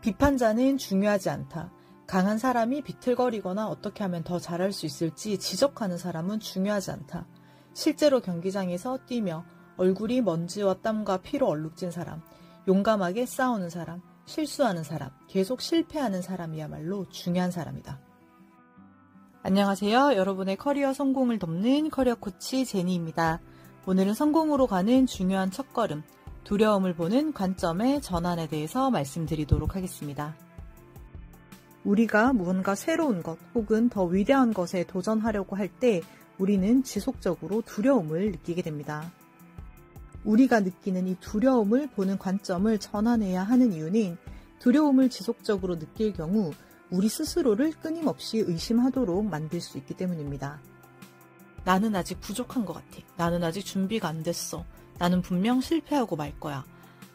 비판자는 중요하지 않다. 강한 사람이 비틀거리거나 어떻게 하면 더 잘할 수 있을지 지적하는 사람은 중요하지 않다. 실제로 경기장에서 뛰며 얼굴이 먼지와 땀과 피로 얼룩진 사람, 용감하게 싸우는 사람, 실수하는 사람, 계속 실패하는 사람이야말로 중요한 사람이다. 안녕하세요. 여러분의 커리어 성공을 돕는 커리어 코치 제니입니다. 오늘은 성공으로 가는 중요한 첫걸음, 두려움을 보는 관점의 전환에 대해서 말씀드리도록 하겠습니다. 우리가 무언가 새로운 것 혹은 더 위대한 것에 도전하려고 할 때 우리는 지속적으로 두려움을 느끼게 됩니다. 우리가 느끼는 이 두려움을 보는 관점을 전환해야 하는 이유는 두려움을 지속적으로 느낄 경우 우리 스스로를 끊임없이 의심하도록 만들 수 있기 때문입니다. 나는 아직 부족한 것 같아. 나는 아직 준비가 안 됐어. 나는 분명 실패하고 말 거야.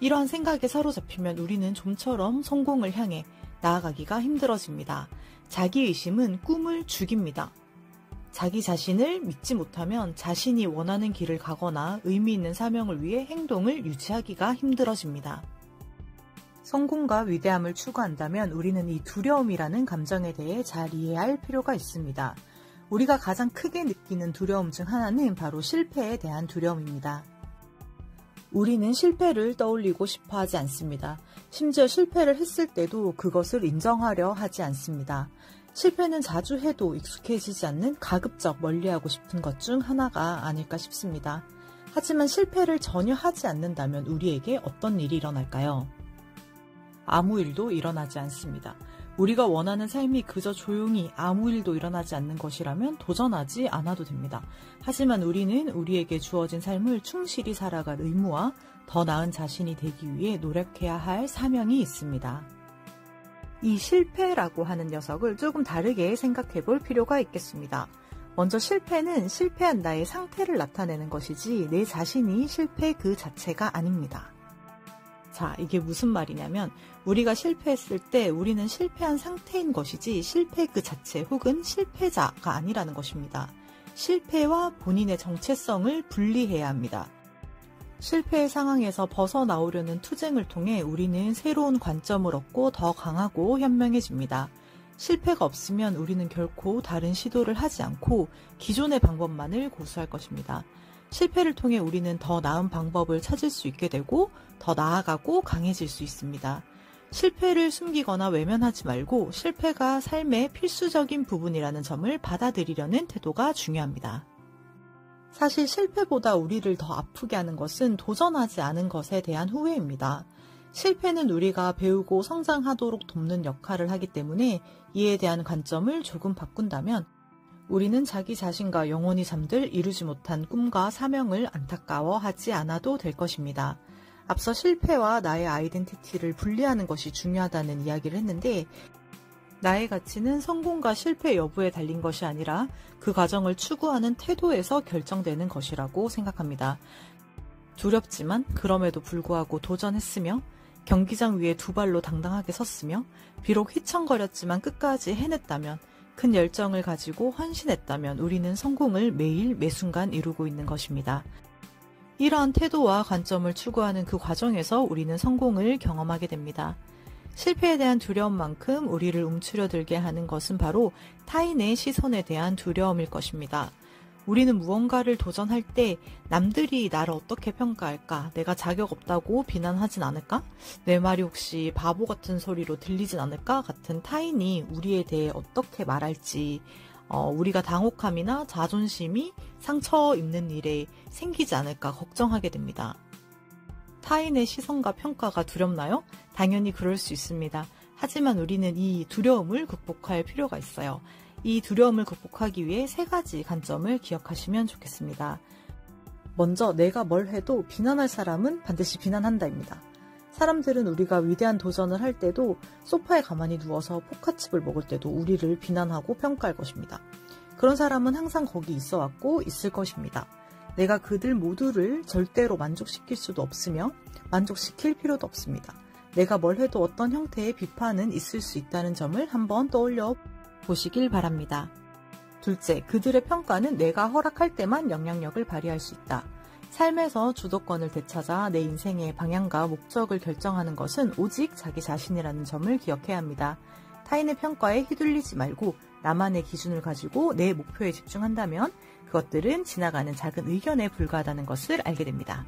이러한 생각에 사로잡히면 우리는 좀처럼 성공을 향해 나아가기가 힘들어집니다. 자기의심은 꿈을 죽입니다. 자기 자신을 믿지 못하면 자신이 원하는 길을 가거나 의미 있는 사명을 위해 행동을 유지하기가 힘들어집니다. 성공과 위대함을 추구한다면 우리는 이 두려움이라는 감정에 대해 잘 이해할 필요가 있습니다. 우리가 가장 크게 느끼는 두려움 중 하나는 바로 실패에 대한 두려움입니다. 우리는 실패를 떠올리고 싶어 하지 않습니다. 심지어 실패를 했을 때도 그것을 인정하려 하지 않습니다. 실패는 자주 해도 익숙해지지 않는 가급적 멀리하고 싶은 것 중 하나가 아닐까 싶습니다. 하지만 실패를 전혀 하지 않는다면 우리에게 어떤 일이 일어날까요? 아무 일도 일어나지 않습니다. 우리가 원하는 삶이 그저 조용히 아무 일도 일어나지 않는 것이라면 도전하지 않아도 됩니다. 하지만 우리는 우리에게 주어진 삶을 충실히 살아갈 의무와 더 나은 자신이 되기 위해 노력해야 할 사명이 있습니다. 이 실패라고 하는 녀석을 조금 다르게 생각해 볼 필요가 있겠습니다. 먼저 실패는 실패한 나의 상태를 나타내는 것이지 내 자신이 실패 그 자체가 아닙니다. 자, 이게 무슨 말이냐면 우리가 실패했을 때 우리는 실패한 상태인 것이지 실패 그 자체 혹은 실패자가 아니라는 것입니다. 실패와 본인의 정체성을 분리해야 합니다. 실패의 상황에서 벗어나오려는 투쟁을 통해 우리는 새로운 관점을 얻고 더 강하고 현명해집니다. 실패가 없으면 우리는 결코 다른 시도를 하지 않고 기존의 방법만을 고수할 것입니다. 실패를 통해 우리는 더 나은 방법을 찾을 수 있게 되고 더 나아가고 강해질 수 있습니다. 실패를 숨기거나 외면하지 말고 실패가 삶의 필수적인 부분이라는 점을 받아들이려는 태도가 중요합니다. 사실 실패보다 우리를 더 아프게 하는 것은 도전하지 않은 것에 대한 후회입니다. 실패는 우리가 배우고 성장하도록 돕는 역할을 하기 때문에 이에 대한 관점을 조금 바꾼다면 우리는 자기 자신과 영원히 잠들 이루지 못한 꿈과 사명을 안타까워하지 않아도 될 것입니다. 앞서 실패와 나의 아이덴티티를 분리하는 것이 중요하다는 이야기를 했는데 나의 가치는 성공과 실패 여부에 달린 것이 아니라 그 과정을 추구하는 태도에서 결정되는 것이라고 생각합니다. 두렵지만 그럼에도 불구하고 도전했으며 경기장 위에 두 발로 당당하게 섰으며 비록 휘청거렸지만 끝까지 해냈다면 큰 열정을 가지고 헌신했다면 우리는 성공을 매일 매순간 이루고 있는 것입니다. 이러한 태도와 관점을 추구하는 그 과정에서 우리는 성공을 경험하게 됩니다. 실패에 대한 두려움만큼 우리를 움츠려들게 하는 것은 바로 타인의 시선에 대한 두려움일 것입니다. 우리는 무언가를 도전할 때 남들이 나를 어떻게 평가할까? 내가 자격 없다고 비난하진 않을까? 내 말이 혹시 바보 같은 소리로 들리진 않을까? 같은 타인이 우리에 대해 어떻게 말할지 우리가 당혹함이나 자존심이 상처 입는 일에 생기지 않을까 걱정하게 됩니다. 타인의 시선과 평가가 두렵나요? 당연히 그럴 수 있습니다. 하지만 우리는 이 두려움을 극복할 필요가 있어요. 이 두려움을 극복하기 위해 세 가지 관점을 기억하시면 좋겠습니다. 먼저 내가 뭘 해도 비난할 사람은 반드시 비난한다입니다. 사람들은 우리가 위대한 도전을 할 때도 소파에 가만히 누워서 포카칩을 먹을 때도 우리를 비난하고 평가할 것입니다. 그런 사람은 항상 거기 있어 왔고 있을 것입니다. 내가 그들 모두를 절대로 만족시킬 수도 없으며 만족시킬 필요도 없습니다. 내가 뭘 해도 어떤 형태의 비판은 있을 수 있다는 점을 한번 떠올려 보시길 바랍니다. 둘째, 그들의 평가는 내가 허락할 때만 영향력을 발휘할 수 있다. 삶에서 주도권을 되찾아 내 인생의 방향과 목적을 결정하는 것은 오직 자기 자신이라는 점을 기억해야 합니다. 타인의 평가에 휘둘리지 말고 나만의 기준을 가지고 내 목표에 집중한다면 그것들은 지나가는 작은 의견에 불과하다는 것을 알게 됩니다.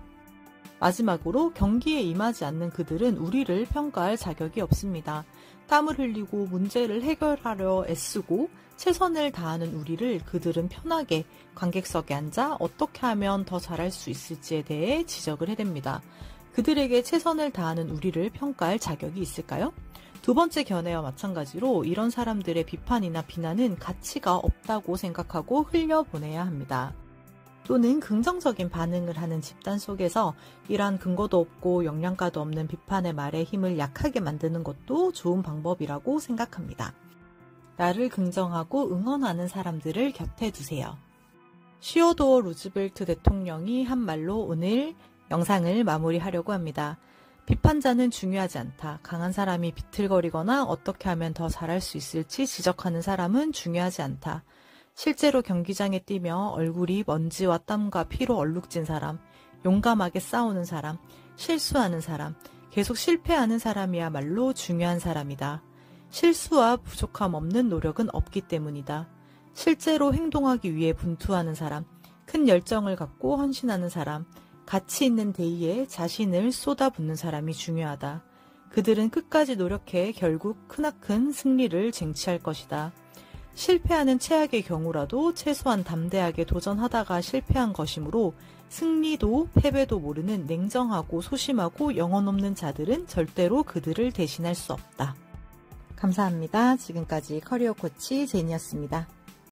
마지막으로 경기에 임하지 않는 그들은 우리를 평가할 자격이 없습니다. 땀을 흘리고 문제를 해결하려 애쓰고 최선을 다하는 우리를 그들은 편하게 관객석에 앉아 어떻게 하면 더 잘할 수 있을지에 대해 지적을 해댑니다. 그들에게 최선을 다하는 우리를 평가할 자격이 있을까요? 두 번째 견해와 마찬가지로 이런 사람들의 비판이나 비난은 가치가 없다고 생각하고 흘려보내야 합니다. 또는 긍정적인 반응을 하는 집단 속에서 이러한 근거도 없고 영양가도 없는 비판의 말에 힘을 약하게 만드는 것도 좋은 방법이라고 생각합니다. 나를 긍정하고 응원하는 사람들을 곁에 두세요. 시어도어 루즈벨트 대통령이 한 말로 오늘 영상을 마무리하려고 합니다. 비판자는 중요하지 않다. 강한 사람이 비틀거리거나 어떻게 하면 더 잘할 수 있을지 지적하는 사람은 중요하지 않다. 실제로 경기장에 뛰며 얼굴이 먼지와 땀과 피로 얼룩진 사람, 용감하게 싸우는 사람, 실수하는 사람, 계속 실패하는 사람이야말로 중요한 사람이다. 실수와 부족함 없는 노력은 없기 때문이다. 실제로 행동하기 위해 분투하는 사람, 큰 열정을 갖고 헌신하는 사람, 가치 있는 대의에 자신을 쏟아붓는 사람이 중요하다. 그들은 끝까지 노력해 결국 크나큰 승리를 쟁취할 것이다. 실패하는 최악의 경우라도 최소한 담대하게 도전하다가 실패한 것이므로 승리도 패배도 모르는 냉정하고 소심하고 영혼 없는 자들은 절대로 그들을 대신할 수 없다. 감사합니다. 지금까지 커리어 코치 제니였습니다.